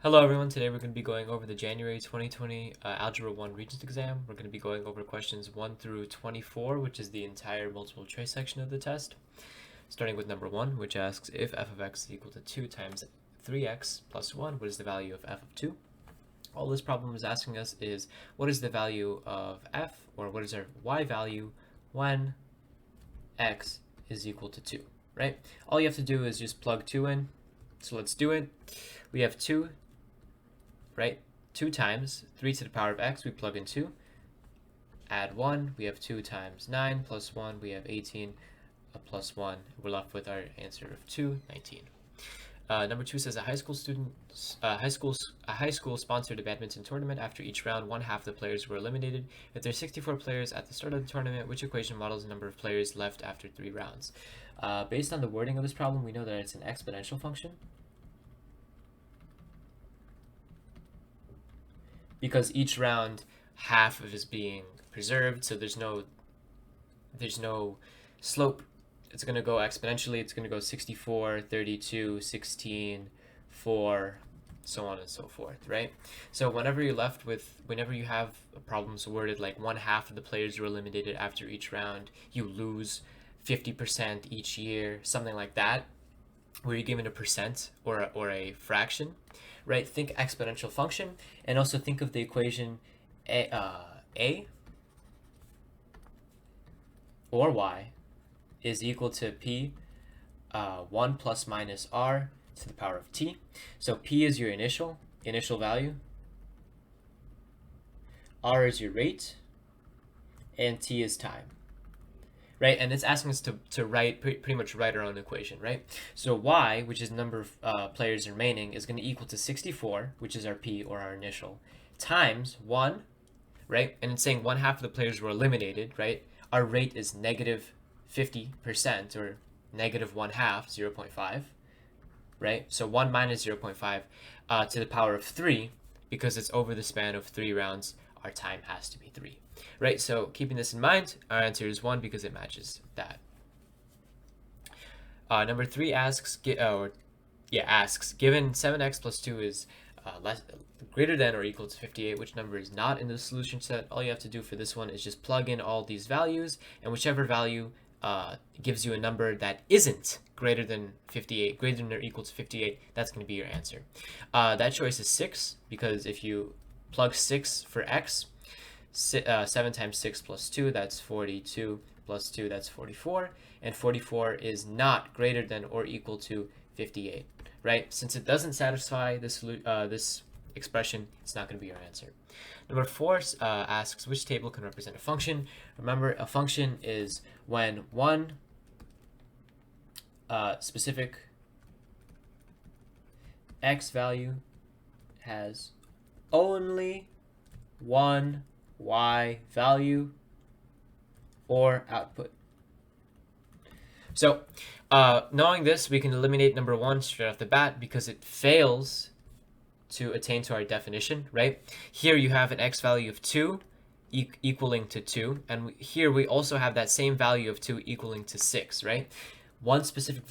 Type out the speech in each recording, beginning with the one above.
Hello everyone, today we're going to be going over the January 2020 Algebra 1 Regents exam. We're going to be going over questions 1 through 24, which is the entire multiple choice section of the test. Starting with number 1, which asks if f of x is equal to 2 times 3x plus 1, what is the value of f of 2? All this problem is asking us is what is the value of f, or what is our y value when x is equal to 2, right? All you have to do is just plug 2 in. So let's do it. We have 2, right? 2 times 3 to the power of x, we plug in 2. Add 1, we have 2 times 9 plus 1, we have 18 plus 1. We're left with our answer of 2, 19. Number 2 says a high school sponsored a badminton tournament. After each round, one half of the players were eliminated. If there are 64 players at the start of the tournament, which equation models the number of players left after 3 rounds? Based on the wording of this problem, we know that it's an exponential function, because each round half of is being preserved, so there's no slope. It's going to go exponentially. It's going to go 64, 32, 16, 4, so on and so forth, right? So whenever you have problems worded like one half of the players were eliminated after each round, you lose 50% each year, something like that, where you're given a percent or a fraction, right? Think exponential function, and also think of the equation a or y is equal to p 1 plus minus r to the power of t. So p is your initial value, r is your rate, and t is time, right? And it's asking us to write pretty much write our own equation, right? So y, which is the number of players remaining, is going to equal to 64, which is our p or our initial, times 1, right? And it's saying one half of the players were eliminated, right? Our rate is negative 50%, or negative 1/2, 0.5, right? So 1 minus 0.5 to the power of 3, because it's over the span of 3 rounds, our time has to be 3, right? So keeping this in mind, our answer is 1 because it matches that. Number 3 asks, given 7x plus 2 is greater than or equal to 58, which number is not in the solution set? All you have to do for this one is just plug in all these values, and whichever value gives you a number that isn't greater than 58, greater than or equal to 58, that's going to be your answer. That choice is 6, because if you plug 6 for x, 7 times 6 plus 2, that's 42, plus 2, that's 44, and 44 is not greater than or equal to 58, right? Since it doesn't satisfy this expression, it's not going to be your answer. Number 4 asks which table can represent a function. Remember, a function is when one specific x value has only one y value or output. So knowing this, we can eliminate number 1 straight off the bat because it fails to attain to our definition, right? Here you have an x value of 2 equaling to 2, and here we also have that same value of 2 equaling to 6, right? One specific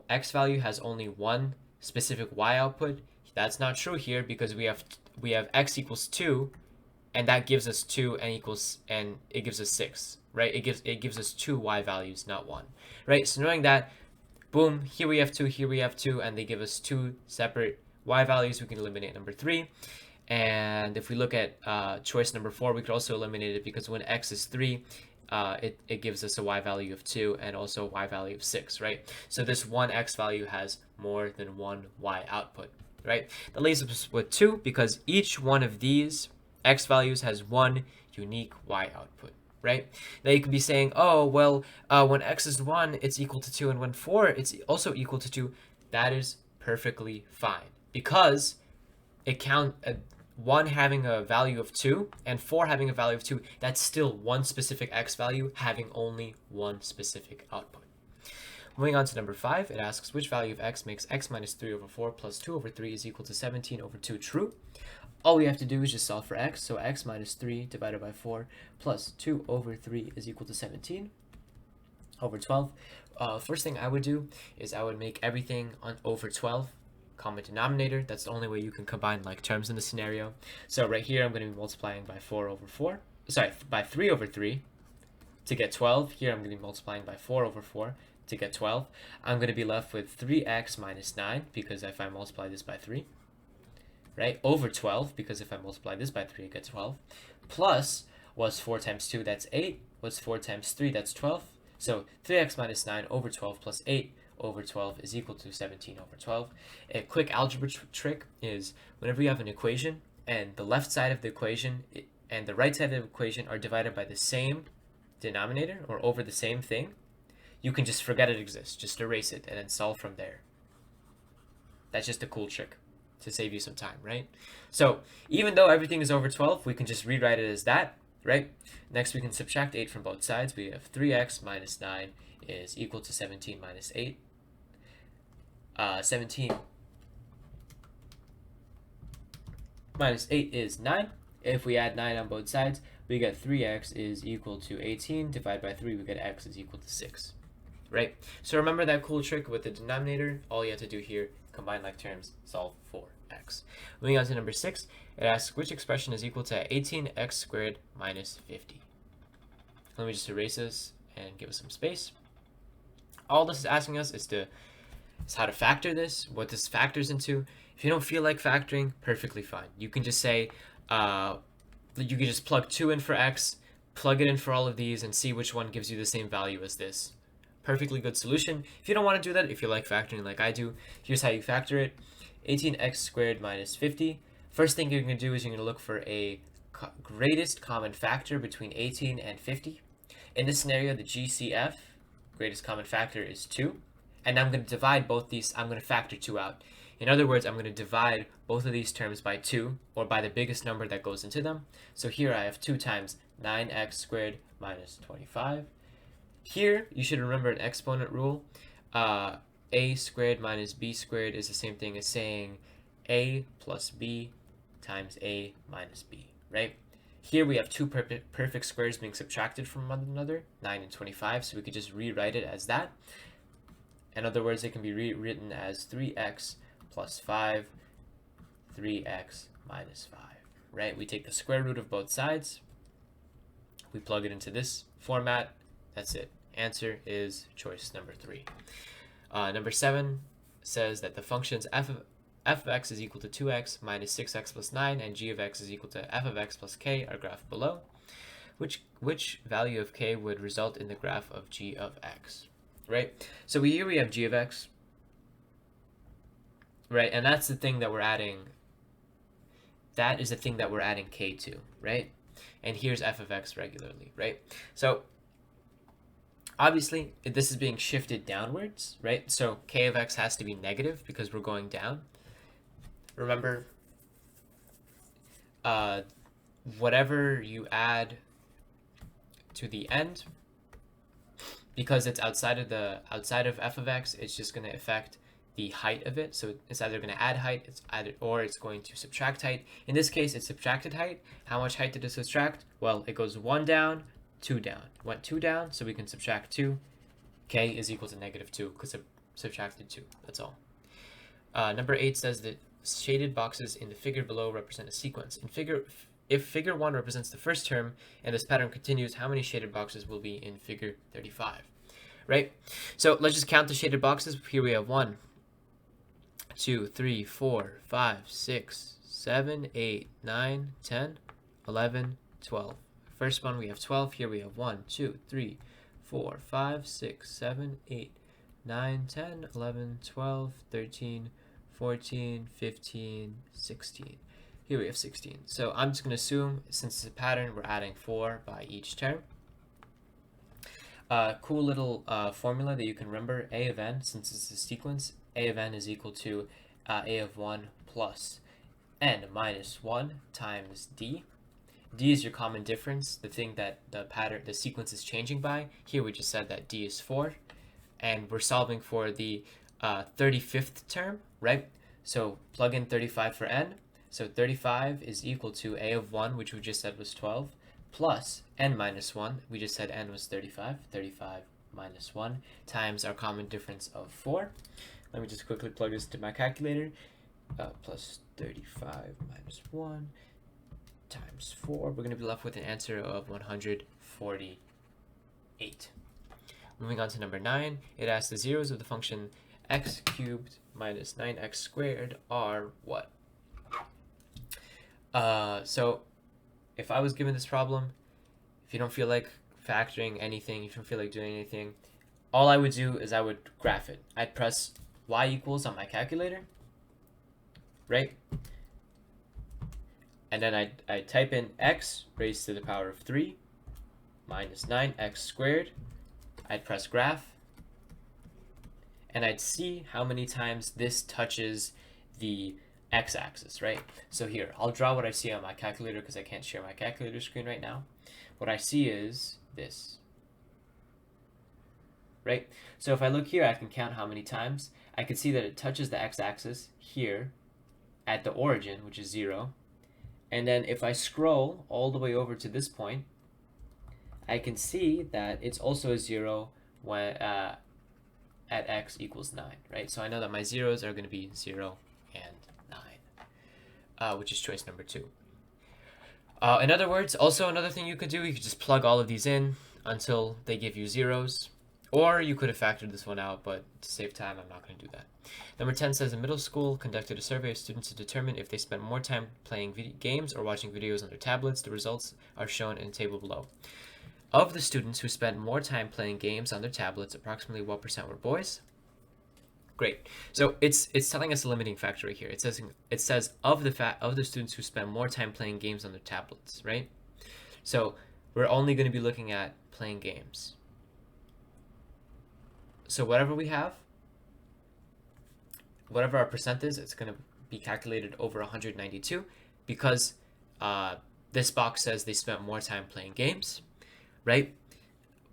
x value has only one specific y output. That's not true here because we have x equals 2, and that gives us 2 and it gives us 6, right? It gives us 2 y values, not 1, right? So knowing that, boom, here we have 2, here we have 2, and they give us 2 separate y values, we can eliminate number 3. And if we look at choice number 4, we could also eliminate it because when x is 3, it gives us a y value of 2 and also a y value of 6, right? So this one x value has more than one y output, right? That leaves us with 2 because each one of these x values has one unique y output, right? Now you could be saying, oh, well, when x is 1, it's equal to 2, and when 4, it's also equal to 2. That is perfectly fine because it counts 1 having a value of 2 and 4 having a value of 2. That's still one specific x value having only one specific output. Moving on to number 5, it asks which value of x makes x minus 3 over 4 plus 2 over 3 is equal to 17 over 2 true? All we have to do is just solve for x. So x minus 3 divided by 4 plus 2 over 3 is equal to 17 over 12. First thing I would do is I would make everything on over 12 common denominator. That's the only way you can combine like terms in the scenario. So right here, I'm going to be multiplying by 4/4. Sorry, by 3/3 to get 12. Here, I'm going to be multiplying by 4/4 to get 12. I'm going to be left with 3x minus 9, because if I multiply this by 3, right, over 12, because if I multiply this by 3, I get 12, plus, was 4 times 2, that's 8, was 4 times 3, that's 12. So 3x minus 9 over 12 plus 8 over 12 is equal to 17 over 12. A quick algebra trick is whenever you have an equation and the left side of the equation and the right side of the equation are divided by the same denominator or over the same thing, you can just forget it exists, just erase it and then solve from there. That's just a cool trick to save you some time, right? So even though everything is over 12, we can just rewrite it as that, right? Next, we can subtract 8 from both sides. We have 3x minus 9 is equal to 17 minus 8. 17 minus 8 is 9. If we add 9 on both sides, we get 3x is equal to 18. Divided by 3, we get x is equal to 6, right? So remember that cool trick with the denominator. All you have to do here, combine like terms, solve for x. Moving on to number 6, it asks which expression is equal to 18x squared minus 50. Let me just erase this and give us some space. All this is asking us is how to factor this, what this factors into. If you don't feel like factoring, perfectly fine. You can just say, you can just plug 2 in for x, plug it in for all of these, and see which one gives you the same value as this. Perfectly good solution. If you don't want to do that, if you like factoring like I do, here's how you factor it. 18x squared minus 50. First thing you're going to do is you're going to look for a greatest common factor between 18 and 50. In this scenario, the GCF, greatest common factor, is 2. And I'm going to divide both these. I'm going to factor 2 out. In other words, I'm going to divide both of these terms by 2, or by the biggest number that goes into them. So here I have 2 times 9x squared minus 25. Here, you should remember an exponent rule. A squared minus b squared is the same thing as saying a plus b times a minus b, right? Here we have two perfect squares being subtracted from one another, 9 and 25, so we could just rewrite it as that. In other words, it can be rewritten as 3x plus 5, 3x minus 5, right? We take the square root of both sides, we plug it into this format, that's it. Answer is choice number 3. Number 7 says that the functions f of x is equal to 2x minus 6x plus 9 and g of x is equal to f of x plus k are graphed below. Which value of k would result in the graph of g of x, right? So here we have g of x, right? And that's the thing that we're adding. That is the thing that we're adding k to, right? And here's f of x regularly, right? So obviously, this is being shifted downwards, right? So k of x has to be negative because we're going down. Remember, whatever you add to the end, because it's outside of f of x, it's just going to affect the height of it. So it's either going to add height, or it's going to subtract height. In this case, it subtracted height. How much height did it subtract? Well, it goes 1 down, 2 down. Went 2 down, so we can subtract 2. K is equal to negative 2 because it subtracted 2. That's all. Number 8 says that shaded boxes in the figure below represent a sequence. If figure 1 represents the first term and this pattern continues, how many shaded boxes will be in figure 35? Right? So let's just count the shaded boxes. Here we have 1, 2, 3, 4, 5, 6, 7, 8, 9, 10, 11, 12. First one we have 12. Here we have 1, 2, 3, 4, 5, 6, 7, 8, 9, 10, 11, 12, 13, 14, 15, 16. Here we have 16. So I'm just going to assume, since it's a pattern, we're adding 4 by each term. Cool little formula that you can remember. A of n, since it's a sequence, a of n is equal to a of 1 plus n minus 1 times d. D is your common difference, the thing that the sequence is changing by. Here we just said that d is 4, and we're solving for the 35th term, right? So plug in 35 for n. So 35 is equal to a of 1, which we just said was 12, plus n minus 1. We just said n was 35. 35 minus 1 times our common difference of 4. Let me just quickly plug this into my calculator. plus 35 minus 1 times 4. We're going to be left with an answer of 148. Moving on to number 9, it asks the zeros of the function x cubed minus 9x squared are what? So if I was given this problem, if you don't feel like factoring anything, if you don't feel like doing anything, all I would do is I would graph it. I'd press y equals on my calculator, right? And then I'd type in x raised to the power of 3 minus 9x squared. I'd press graph, and I'd see how many times this touches the x-axis, right? So here, I'll draw what I see on my calculator because I can't share my calculator screen right now. What I see is this, right? So if I look here, I can count how many times. I can see that it touches the x-axis here at the origin, which is 0. And then if I scroll all the way over to this point, I can see that it's also a 0 when at x equals 9, right? So I know that my zeros are going to be 0 and 9, which is choice number 2. In other words, also another thing you could do, you could just plug all of these in until they give you zeros. Or you could have factored this one out, but to save time, I'm not going to do that. Number 10 says, a middle school conducted a survey of students to determine if they spent more time playing games or watching videos on their tablets. The results are shown in the table below. Of the students who spent more time playing games on their tablets, approximately what percent were boys? Great. So it's telling us a limiting factor right here. It says of the students who spend more time playing games on their tablets, right? So we're only going to be looking at playing games. So whatever we have, whatever our percent is, it's going to be calculated over 192 because this box says they spent more time playing games, right?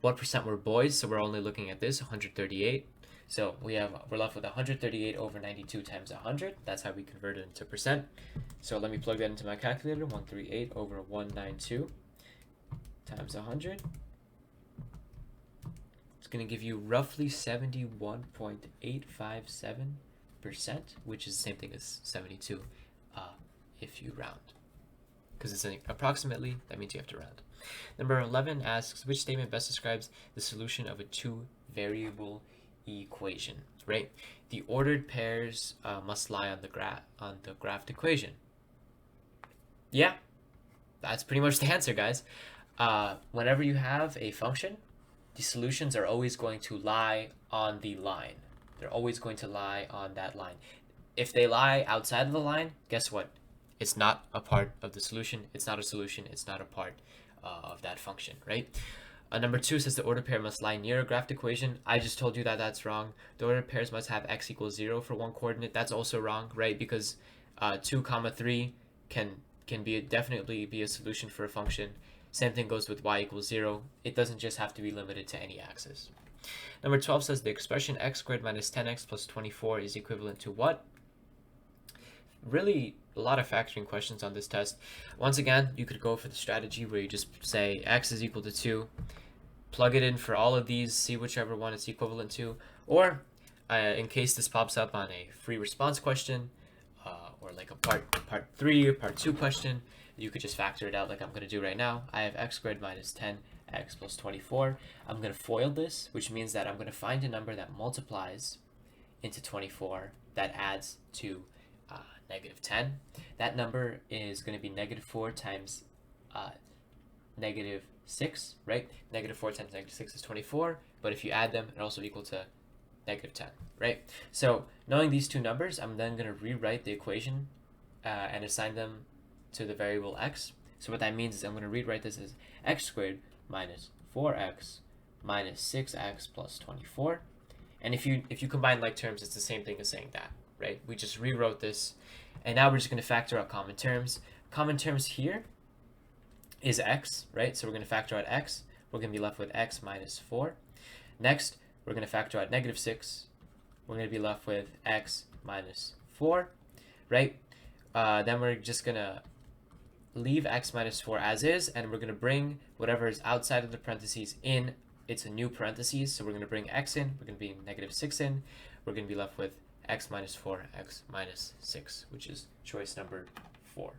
What percent were boys? So we're only looking at this, 138. So we're left with 138 over 92 times 100. That's how we convert it into percent. So let me plug that into my calculator. 138 over 192 times 100. It's going to give you roughly 71.857%, which is the same thing as 72 if you round. Because it's saying approximately, that means you have to round. Number 11 asks, which statement best describes the solution of a two-variable equation, right? The ordered pairs must lie on the graphed equation. Yeah, that's pretty much the answer, guys. Whenever you have a function, the solutions are always going to lie on the line. They're always going to lie on that line. If they lie outside of the line, guess what? It's not a part of the solution. It's not a solution. It's not a part of that function, right? Number 2 says the ordered pair must lie near a graphed equation. I just told you that that's wrong. The ordered pairs must have x equals 0 for one coordinate. That's also wrong, right? Because 2, 3 can definitely be a solution for a function. Same thing goes with y equals 0. It doesn't just have to be limited to any axis. Number 12 says the expression x squared minus 10x plus 24 is equivalent to what? Really a lot of factoring questions on this test. Once again, you could go for the strategy where you just say x is equal to 2, plug it in for all of these, see whichever one it's equivalent to, or in case this pops up on a free response question, or like a part 3 or part 2 question, you could just factor it out like I'm going to do right now. I have x squared minus 10x plus 24. I'm going to FOIL this, which means that I'm going to find a number that multiplies into 24 that adds to negative 10. That number is going to be negative 4 times negative 6, right? Negative 4 times negative 6 is 24, but if you add them, it also equal to negative 10, right? So knowing these two numbers, I'm then going to rewrite the equation and assign them to the variable x. So what that means is I'm going to rewrite this as x squared minus 4x minus 6x plus 24. And if you combine like terms, it's the same thing as saying that, right? We just rewrote this, and now we're just going to factor out common terms. Common terms here is x, right? So we're going to factor out x. We're going to be left with x minus 4. Next, we're going to factor out negative 6. We're going to be left with x minus 4, right? Then we're just going to leave x minus 4 as is, and we're going to bring whatever is outside of the parentheses in. It's a new parentheses, so we're going to bring x in. We're going to be negative 6 in. We're going to be left with x minus 4, x minus 6, which is choice number 4.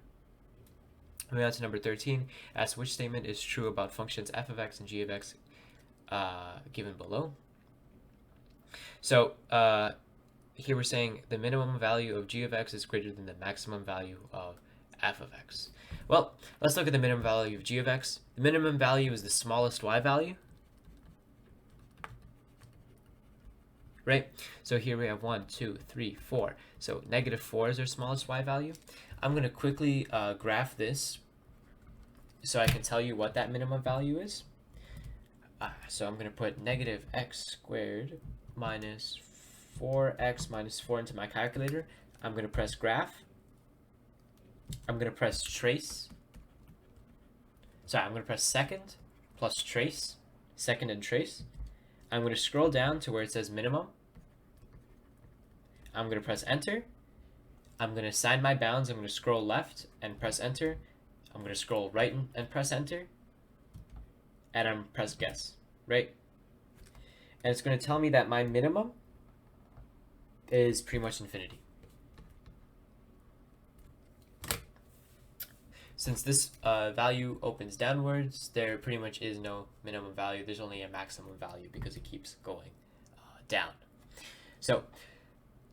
Moving on to number 13, ask which statement is true about functions f of x and g of x given below. So here we're saying the minimum value of g of x is greater than the maximum value of f of x. Well, let's look at the minimum value of g of x. The minimum value is the smallest y value, right? So here we have 1, 2, 3, 4. So negative 4 is our smallest y value. I'm going to quickly graph this so I can tell you what that minimum value is. So I'm going to put negative x squared minus 4x minus 4 into my calculator. I'm going to press graph. I'm going to press trace. Sorry, I'm going to press second plus trace, second and trace. I'm going to scroll down to where it says minimum. I'm going to press enter. I'm going to assign my bounds. I'm going to scroll left and press enter. I'm going to scroll right and press enter. And I'm press guess, right? And it's going to tell me that my minimum is pretty much infinity. Since this value opens downwards, there pretty much is no minimum value. There's only a maximum value because it keeps going down. So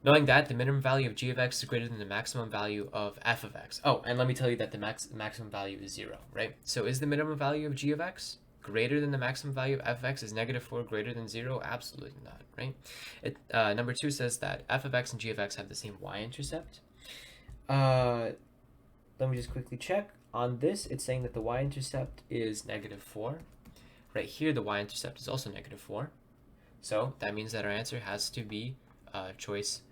knowing that the minimum value of g of x is greater than the maximum value of f of x. Oh, and let me tell you that the maximum value is 0, right? So is the minimum value of g of x greater than the maximum value of f of x? Is negative 4 greater than 0? Absolutely not, right? Number 2 says that f of x and g of x have the same y-intercept. Let me just quickly check. On this, it's saying that the y-intercept is negative 4. Right here, the y-intercept is also negative 4. So that means that our answer has to be choice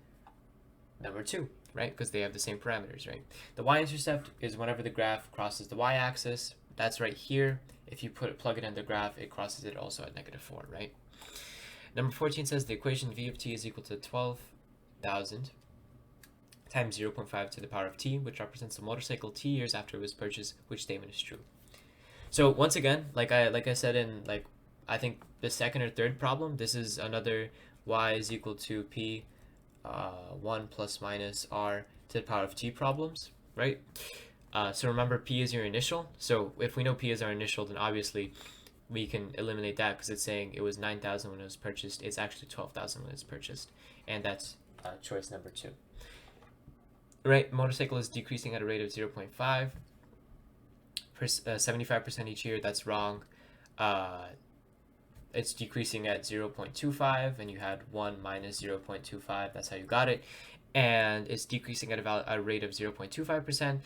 number 2, right? Because they have the same parameters, right? The y-intercept is whenever the graph crosses the y-axis. That's right here. If you plug it in the graph, it crosses it also at negative 4, right? Number 14 says the equation v of t is equal to 12,000 times 0.5 to the power of t, which represents the motorcycle t years after it was purchased. Which statement is true? So once again, like I said in I think the second or third problem, this is another y is equal to p 1 plus minus r to the power of t problems, right? So remember, p is your initial. So if we know p is our initial, then obviously we can eliminate that because it's saying it was 9,000 when it was purchased. It's actually 12,000 when it's purchased, and that's choice number 2. Right, motorcycle is decreasing at a rate of 0.5 75% each year. That's wrong. It's decreasing at 0.25, and you had 1 minus 0.25. That's how you got it. And it's decreasing at a rate of 0.25%.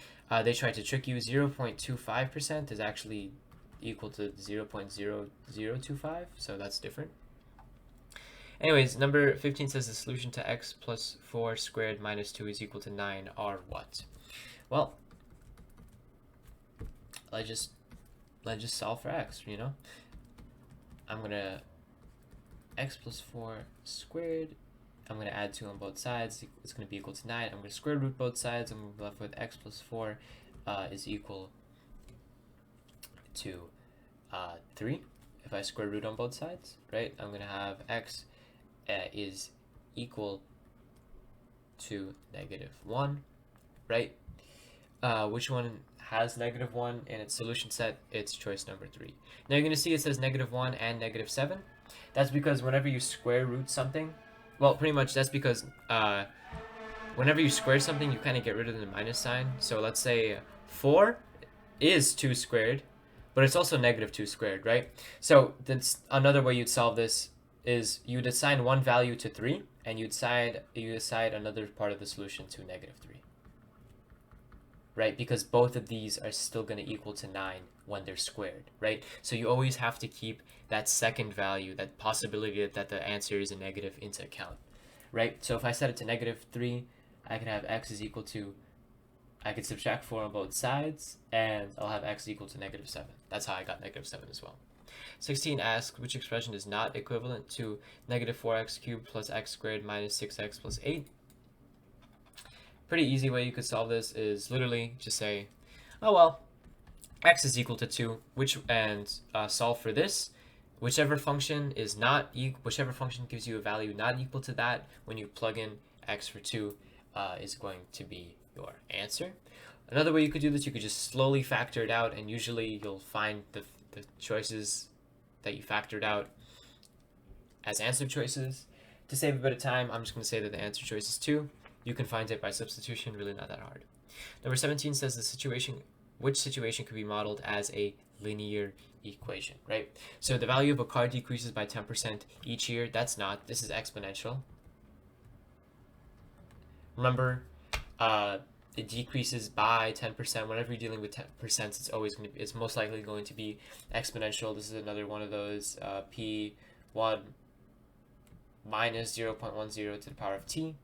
They tried to trick you. 0.25% is actually equal to 0.0025, so that's different. Anyways, number 15 says the solution to x plus 4 squared minus 2 is equal to 9 are what? Well, let's just solve for x, you know? I'm going to x plus 4 squared. I'm going to add 2 on both sides. It's going to be equal to 9. I'm going to square root both sides. I'm going to be left with x plus 4 is equal to 3. If I square root on both sides, right? I'm going to have x is equal to -1, right? Which one has -1 in its solution set? It's choice number 3. Now you're going to see it says -1 and -7. That's because whenever you square root something, well, pretty much that's because whenever you square something, you kind of get rid of the minus sign. So let's say 4 is 2 squared, but it's also -2 squared, right? So that's another way you'd solve this is you'd assign one value to 3, and you assign another part of the solution to -3, right? Because both of these are still going to equal to 9 when they're squared, right? So you always have to keep that second value, that possibility that the answer is a negative, into account, right? So if I set it to -3, I can have x is equal to, I could subtract 4 on both sides, and I'll have x equal to -7. That's how I got -7 as well. 16 asks which expression is not equivalent to -4x cubed plus x squared minus 6x plus 8. Pretty easy way you could solve this is literally just say, oh well, x is equal to 2, and solve for this. Whichever function gives you a value not equal to that, when you plug in x for 2 is going to be your answer. Another way you could do this, you could just slowly factor it out, and usually you'll find the choices that you factored out as answer choices. To save a bit of time, I'm just going to say that the answer choice is 2. You can find it by substitution, really not that hard. Number 17 says which situation could be modeled as a linear equation, right? So the value of a car decreases by 10% each year. That's not. This is exponential. Remember, it decreases by 10%. Whenever you're dealing with 10%, it's most likely going to be exponential. This is another one of those P1 minus 0.10 to the power of t.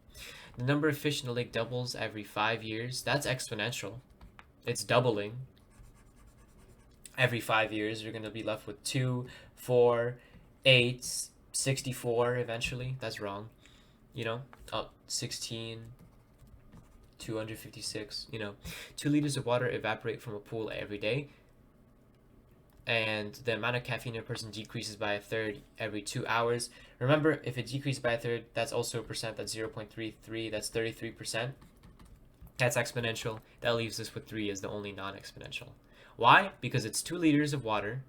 The number of fish in the lake doubles every 5 years. That's exponential. It's doubling. Every 5 years, you're going to be left with 2, 4, 8, 64 eventually. That's wrong. 16, 256, 2 liters of water evaporate from a pool every day. And the amount of caffeine in a person decreases by a third every 2 hours. Remember, if it decreases by a third, that's also a percent. That's 0.33. That's 33%. That's exponential. That leaves us with 3 as the only non-exponential. Why? Because it's 2 liters of water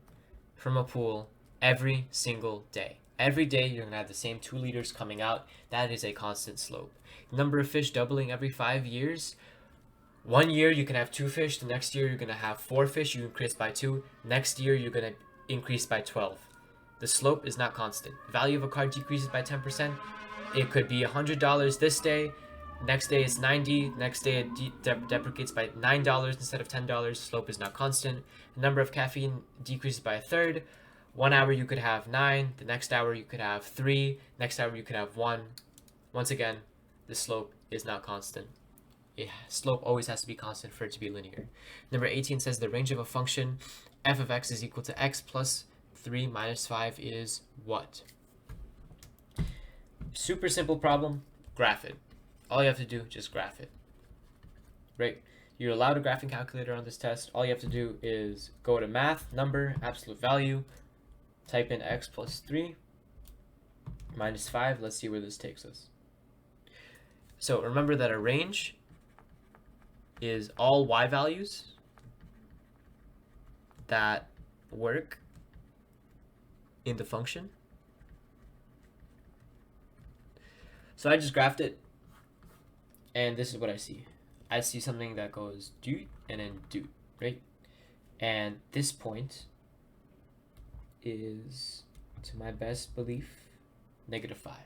from a pool every single day. Every day, you're going to have the same 2 liters coming out. That is a constant slope. Number of fish doubling every 5 years. 1 year, you can have 2 fish. The next year, you're going to have 4 fish. You increase by 2. Next year, you're going to increase by 12. The slope is not constant. Value of a car decreases by 10%. It could be $100 this day. Next day, it's $90. Next day, it deprecates by $9 instead of $10. Slope is not constant. The number of caffeine decreases by a third. 1 hour, you could have 9. The next hour, you could have 3. Next hour, you could have 1. Once again, the slope is not constant. Slope always has to be constant for it to be linear. Number 18 says the range of a function f of x is equal to x plus 3 minus 5 is what? Super simple problem. Graph it. All you have to do, just graph it. Right? You're allowed a graphing calculator on this test. All you have to do is go to math, number, absolute value, type in x plus 3 minus 5. Let's see where this takes us. So remember that a range is all y values that work in the function. So I just graphed it, and this is what I see. I see something that goes do and then do, right? And this point is, to my best belief, -5.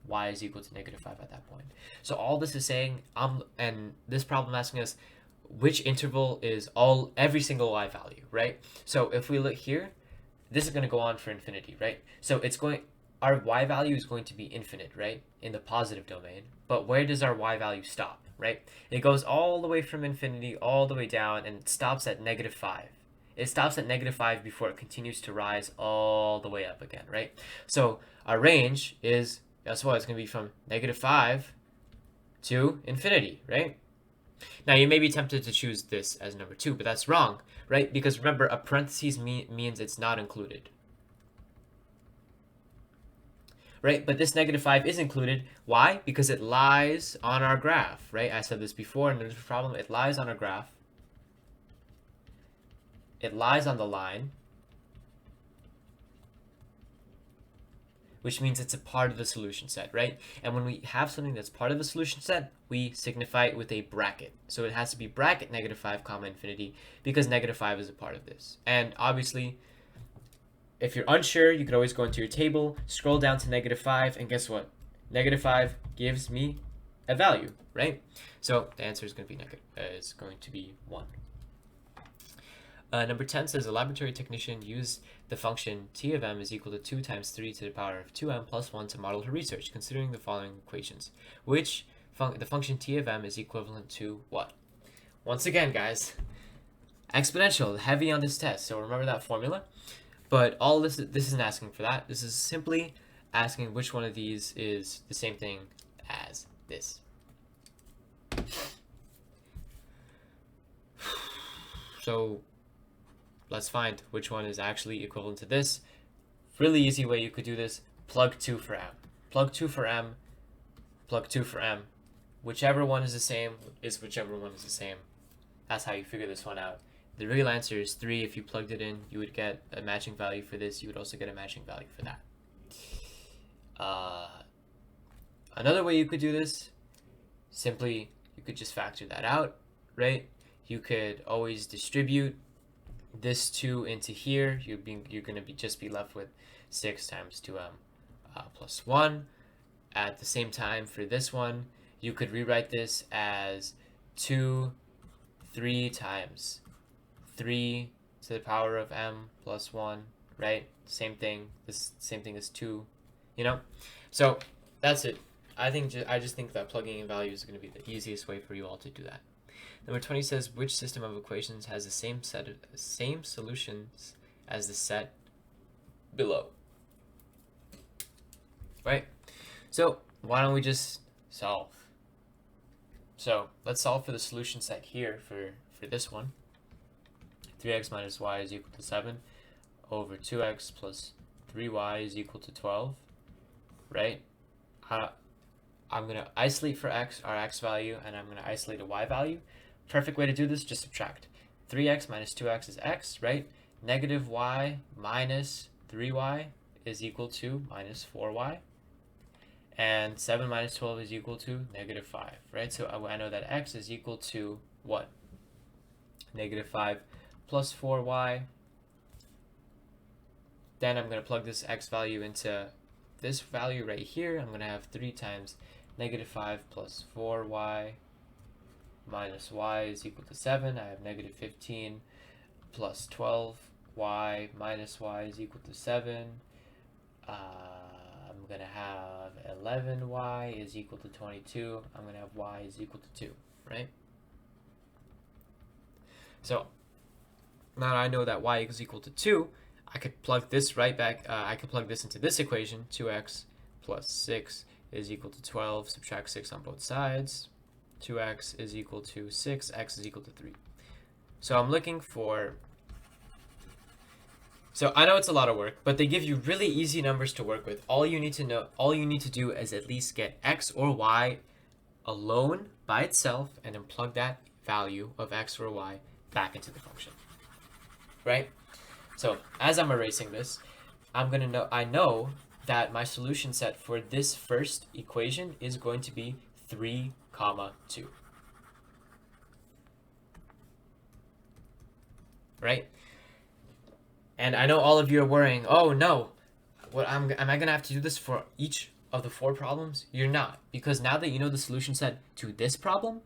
Y is equal to -5 at that point. So all this is saying, and this problem asking us which interval is every single y value, right? So if we look here, this is going to go on for infinity, right? So our y value is going to be infinite, right? In the positive domain. But where does our y value stop, right? It goes all the way from infinity, all the way down, and it stops at -5. It stops at -5 before it continues to rise all the way up again, right? So our range is, guess what? It's going to be from -5 to infinity, right? Now, you may be tempted to choose this as number 2, but that's wrong, right? Because remember, a parentheses means it's not included. Right? But this -5 is included. Why? Because it lies on our graph, right? I said this before in the problem. It lies on our graph. It lies on the line, which means it's a part of the solution set, right? And when we have something that's part of the solution set, we signify it with a bracket. So it has to be bracket -5 comma infinity, because -5 is a part of this. And obviously, if you're unsure, you could always go into your table, scroll down to -5, and guess what? -5 gives me a value, right? So the answer is going to be 1. Number 10 says a laboratory technician used the function t of m is equal to 2 times 3 to the power of 2m plus 1 to model her research, considering the following equations. Which the function t of m is equivalent to what? Once again, guys, exponential, heavy on this test, so remember that formula. But all this isn't asking for that. This is simply asking which one of these is the same thing as this. So let's find which one is actually equivalent to this. Really easy way you could do this, plug 2 for m. Plug 2 for m, plug 2 for m. Whichever one is the same is whichever one is the same. That's how you figure this one out. The real answer is 3. If you plugged it in, you would get a matching value for this. You would also get a matching value for that. Another way you could do this, simply, you could just factor that out, right? You could always distribute this 2 into here. You're going to just be left with 6 times 2m plus 1. At the same time, for this one, you could rewrite this as 3 times 3 to the power of m plus 1, right? Same thing. This same thing as 2, you know? So that's it. I just think that plugging in values is going to be the easiest way for you all to do that. Number 20 says, which system of equations has the same solutions as the set below? Right? So why don't we just solve? So let's solve for the solution set here for this one. 3x minus y is equal to 7 over 2x plus 3y is equal to 12, right? I'm going to isolate for our x value, and I'm going to isolate a y value. Perfect way to do this, just subtract. 3x minus 2x is x, right? Negative y minus 3y is equal to minus 4y. And 7 minus 12 is equal to negative 5, right? So I know that x is equal to what? Negative 5 plus 4y. Then I'm going to plug this x value into this value right here. I'm going to have 3 times negative 5 plus 4y minus y is equal to 7. I have negative 15 plus 12y minus y is equal to 7. I'm going to have 11y is equal to 22. I'm going to have y is equal to 2, right? So now I know that y is equal to 2. I could plug this right back. I could plug this into this equation. 2x plus 6 is equal to 12. Subtract 6 on both sides. 2x is equal to 6. X is equal to 3. So I'm looking for... So I know it's a lot of work, but they give you really easy numbers to work with. All you need to do is at least get x or y alone by itself, and then plug that value of x or y back into the function, right? So as I'm erasing this, I know that my solution set for this first equation is going to be 3, 2. Right? And I know all of you are worrying, oh no, am I going to have to do this for each of the 4 problems? You're not, because now that you know the solution set to this problem,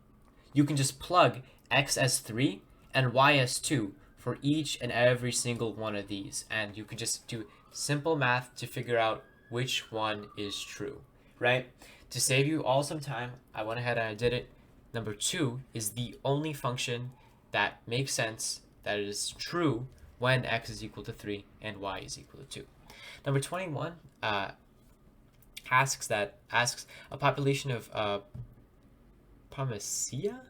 you can just plug x as 3 and y as 2 for each and every single one of these. And you can just do simple math to figure out which one is true, right? To save you all some time, I went ahead and I did it. Number 2 is the only function that makes sense, that is true, when x is equal to 3 and y is equal to 2. Number 21 asks a population of Parmesia?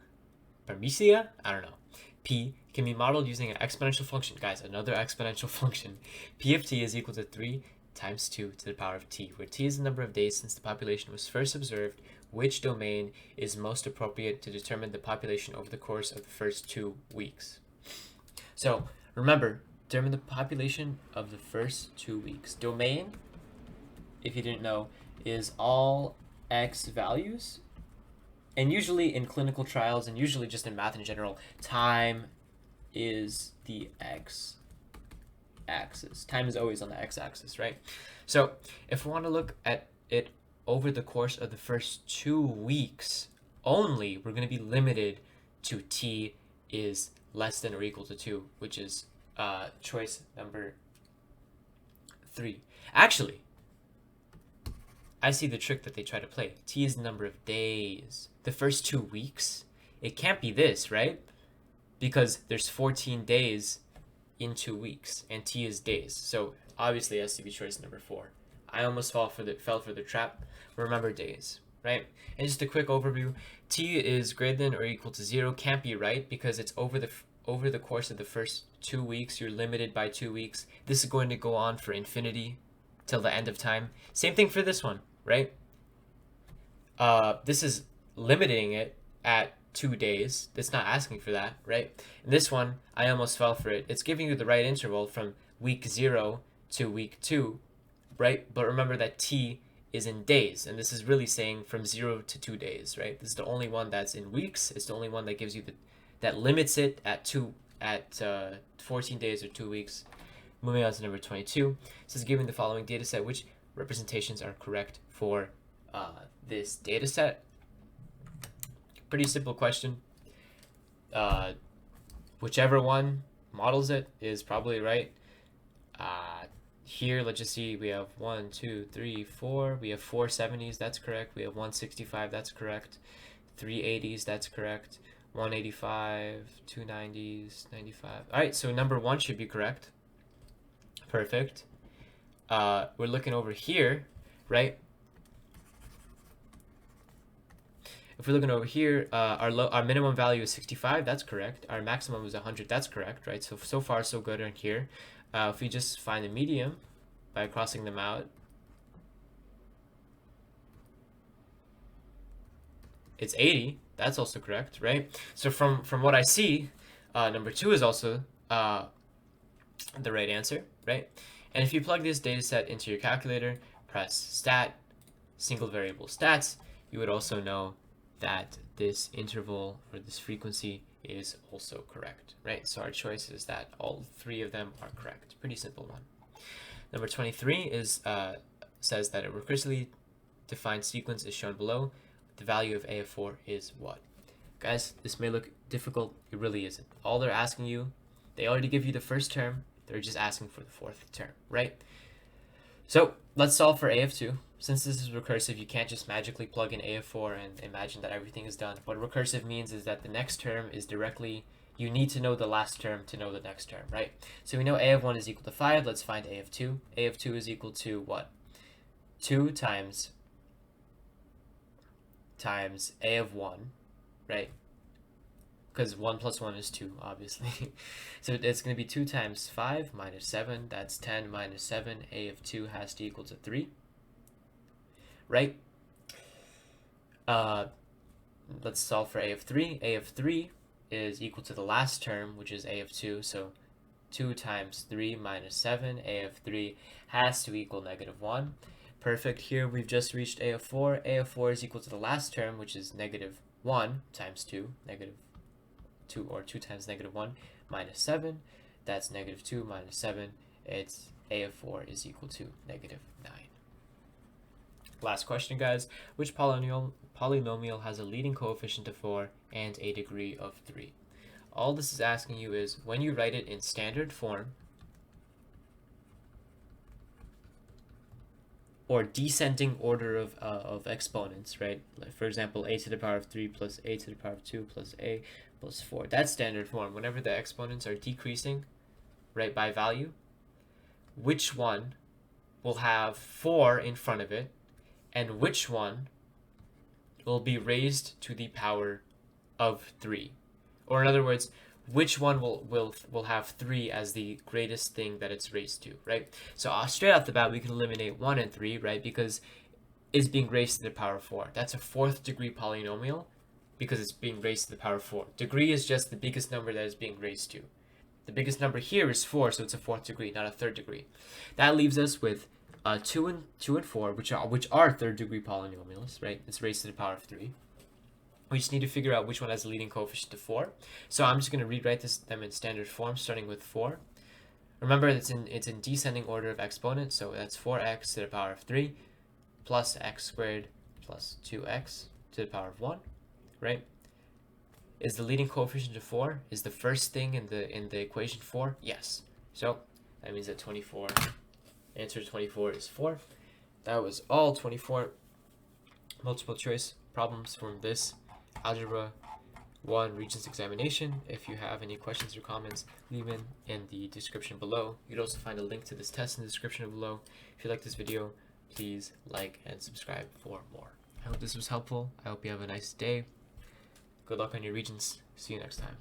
I don't know. P can be modeled using an exponential function. Guys, another exponential function. P of t is equal to 3 times 2 to the power of t, where t is the number of days since the population was first observed. Which domain is most appropriate to determine the population over the course of the first 2 weeks? So remember, determine the population of the first 2 weeks. Domain, if you didn't know, is all x values. And usually in clinical trials, and usually just in math in general, time is the x-axis. Time is always on the x-axis, right? So if we want to look at it over the course of the first 2 weeks only, we're going to be limited to t is less than or equal to 2, which is choice number 3. Actually, I see the trick that they try to play. T is the number of days. The first 2 weeks, it can't be this, right? Because there's 14 days in 2 weeks, and t is days. So obviously it has to be choice number 4. I almost fell for the trap. Remember days, right? And just a quick overview. T is greater than or equal to 0 can't be right because it's over the course of the first 2 weeks. You're limited by 2 weeks. This is going to go on for infinity till the end of time. Same thing for this one, right? This is limiting it at 2 days. It's not asking for that, right? And this one, I almost fell for it. It's giving you the right interval from week 0 to week 2, right? But remember that t is in days, and this is really saying from 0 to 2 days, right? This is the only one that's in weeks. It's the only one that gives you that limits it at 14 days or 2 weeks. Moving on to number 22. It says, given the following data set, which representations are correct for this data set? Pretty simple question. Whichever one models it is probably right. Here, let's just see, we have 1, 2, 3, 4. We have 4 70s, that's correct. We have 165, that's correct. 3 80s, that's correct. 185, 2 90s, 95. All right, so number 1 should be correct. Perfect. We're looking over here, right? If we're looking over here, our minimum value is 65, that's correct. Our maximum is 100, that's correct, right? So far, so good on here. If we just find the medium by crossing them out, it's 80. That's also correct, right? So from what I see, number 2 is also the right answer, right? And if you plug this data set into your calculator, press stat, single variable stats, you would also know that this interval or this frequency is also correct, right? So our choice is that all 3 of them are correct. Pretty simple one. Number 23 is says that a recursively defined sequence is shown below. The value of a of 4 is what? Guys, this may look difficult. It really isn't. All they're asking you, they already give you the first term. They're just asking for the 4th term, right? So let's solve for a of 2. Since this is recursive, you can't just magically plug in a of 4 and imagine that everything is done. What recursive means is that the next term is directly, you need to know the last term to know the next term, right? So we know a of 1 is equal to 5. Let's find a of 2. A of 2 is equal to what? 2 times a of 1, right? Because 1 plus 1 is 2, obviously. So it's going to be 2 times 5 minus 7. That's 10 minus 7. A of 2 has to equal to 3. Right? Let's solve for a of 3. A of 3 is equal to the last term, which is a of 2. So 2 times 3 minus 7. A of 3 has to equal negative 1. Perfect. Here we've just reached a of 4. A of 4 is equal to the last term, which is negative 1 times 2. Negative 2, or 2 times negative 1 minus 7. That's negative 2 minus 7. It's a of 4 is equal to negative 9. Last question, guys. Which polynomial has a leading coefficient of 4 and a degree of 3? All this is asking you is, when you write it in standard form or descending order of exponents, right? Like for example, a to the power of 3 plus a to the power of 2 plus a plus 4. That's standard form. Whenever the exponents are decreasing, right, by value, which one will have 4 in front of it, and which one will be raised to the power of 3? Or in other words, which one will have 3 as the greatest thing that it's raised to, right? So straight off the bat, we can eliminate 1 and 3, right? Because it's being raised to the power of 4. That's a 4th degree polynomial because it's being raised to the power of 4. Degree is just the biggest number that is being raised to. The biggest number here is 4, so it's a 4th degree, not a 3rd degree. That leaves us with 2 and 4, which are 3rd degree polynomials, right? It's raised to the power of 3. We just need to figure out which one has a leading coefficient of 4. So I'm just going to rewrite them in standard form, starting with 4. Remember, it's in descending order of exponents, so that's 4x to the power of 3 plus x squared plus 2x to the power of 1, right? Is the leading coefficient of 4? Is the first thing in the equation 4? Yes. So that means that 24, answer 24 is 4. That was all 24 multiple choice problems from this Algebra 1 Regents examination. If you have any questions or comments, leave them in the description below. You'd also find a link to this test in the description below. If you like this video, please like and subscribe for more. I hope this was helpful. I hope you have a nice day. Good luck on your Regents. See you next time.